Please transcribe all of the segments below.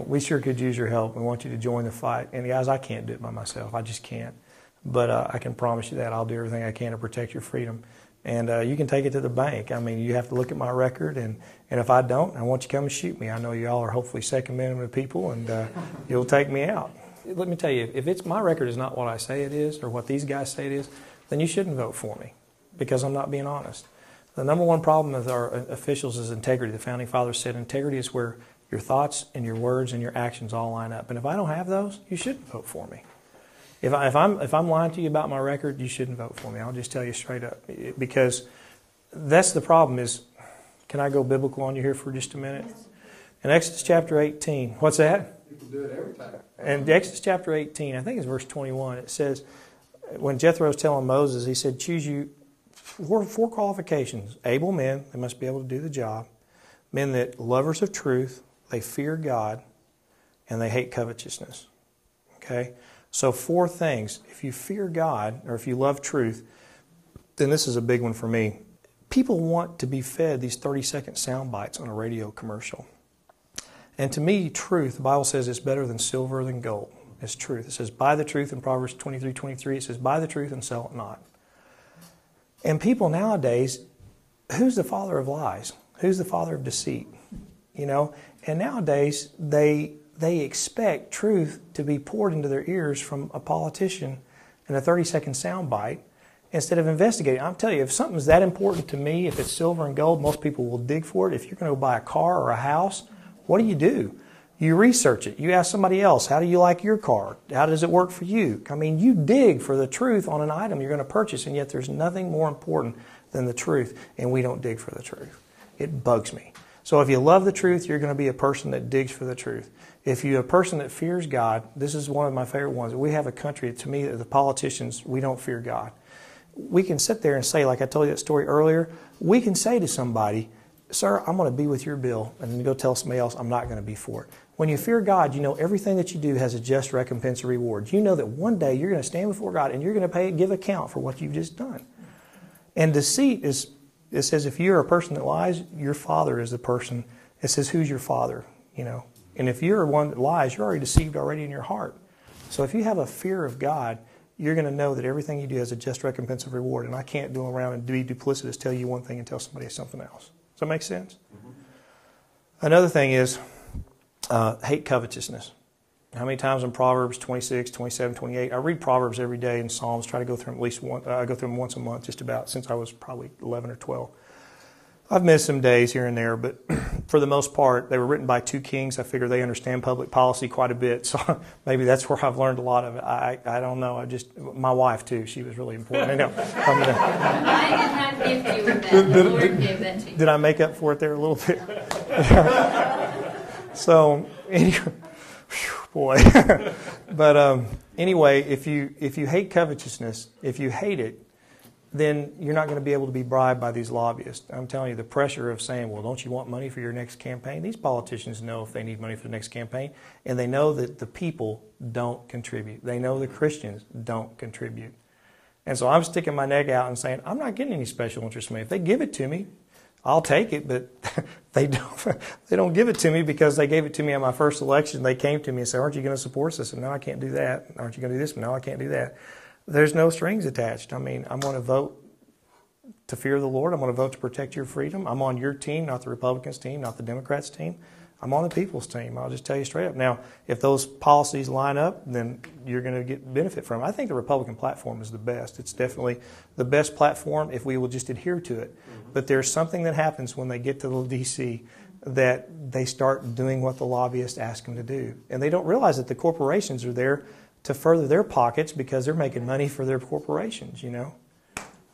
we sure could use your help. We want you to join the fight. And guys, I can't do it by myself. I just can't. But I can promise you that I'll do everything I can to protect your freedom. And you can take it to the bank. I mean, you have to look at my record, and if I don't, I want you to come and shoot me. I know you all are hopefully Second Amendment people, and you'll take me out. Let me tell you, if my record is not what I say it is, or what these guys say it is, then you shouldn't vote for me, because I'm not being honest. The number one problem with our officials is integrity. The Founding Fathers said integrity is where your thoughts and your words and your actions all line up. And if I don't have those, you shouldn't vote for me. If I'm lying to you about my record, you shouldn't vote for me. I'll just tell you straight up. Because that's the problem is, can I go biblical on you here for just a minute? In Exodus chapter 18, what's that? You can do it every time. In Exodus chapter 18, I think it's verse 21, it says, when Jethro was telling Moses, he said, choose you four qualifications. Able men, they must be able to do the job. Men that lovers of truth, they fear God, and they hate covetousness. Okay? So 4 things. If you fear God, or if you love truth, then this is a big one for me. People want to be fed these 30-second sound bites on a radio commercial. And to me, truth, the Bible says it's better than silver than gold. It's truth. It says, buy the truth in Proverbs 23:23. It says, buy the truth and sell it not. And people nowadays, who's the father of lies? Who's the father of deceit? You know? And nowadays, they expect truth to be poured into their ears from a politician in a 30-second sound bite instead of investigating. I'm telling you, if something's that important to me, if it's silver and gold, most people will dig for it. If you're going to buy a car or a house, what do? You research it. You ask somebody else, how do you like your car? How does it work for you? I mean, you dig for the truth on an item you're going to purchase, and yet there's nothing more important than the truth, and we don't dig for the truth. It bugs me. So if you love the truth, you're going to be a person that digs for the truth. If you're a person that fears God, this is one of my favorite ones. We have a country, to me, the politicians, we don't fear God. We can sit there and say, like I told you that story earlier, we can say to somebody, sir, I'm going to be with your bill, and then go tell somebody else I'm not going to be for it. When you fear God, you know everything that you do has a just recompense or reward. You know that one day you're going to stand before God and you're going to give account for what you've just done. And deceit is, it says if you're a person that lies, your father is the person. It says, who's your father? You know. And if you're one that lies, you're already deceived already in your heart. So if you have a fear of God, you're going to know that everything you do has a just recompense of reward. And I can't go around and be duplicitous, tell you one thing and tell somebody something else. Does that make sense? Mm-hmm. Another thing is hate covetousness. How many times in Proverbs 26, 27, 28? I read Proverbs every day and Psalms. Try to go through them at least once. I go through them once a month, just about, since I was probably 11 or 12. I've missed some days here and there, but for the most part, they were written by 2 kings. I figure they understand public policy quite a bit, so maybe that's where I've learned a lot of it. I don't know. My wife too. She was really important. I know. I did not gift you with that. The Lord gave that to you. Did I make up for it there a little bit? So anyway, boy. But anyway, if you hate covetousness, if you hate it, then you're not going to be able to be bribed by these lobbyists. I'm telling you, the pressure of saying, well, don't you want money for your next campaign? These politicians know if they need money for the next campaign, and they know that the people don't contribute. They know the Christians don't contribute. And so I'm sticking my neck out and saying, I'm not getting any special interest money. If they give it to me, I'll take it, but they don't give it to me because they gave it to me on my first election. They came to me and said, aren't you going to support us? I said, no, I can't do that. Aren't you going to do this? No, I can't do that. There's no strings attached. I mean, I'm going to vote to fear the Lord. I'm going to vote to protect your freedom. I'm on your team, not the Republicans' team, not the Democrats' team. I'm on the people's team. I'll just tell you straight up. Now, if those policies line up, then you're going to get benefit from it. I think the Republican platform is the best. It's definitely the best platform if we will just adhere to it. Mm-hmm. But there's something that happens when they get to the D.C. that they start doing what the lobbyists ask them to do. And they don't realize that the corporations are there to further their pockets because they're making money for their corporations, you know.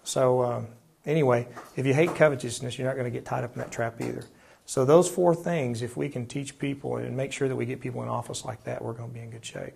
So anyway, if you hate covetousness, you're not going to get tied up in that trap either. So those 4 things, if we can teach people and make sure that we get people in office like that, we're going to be in good shape.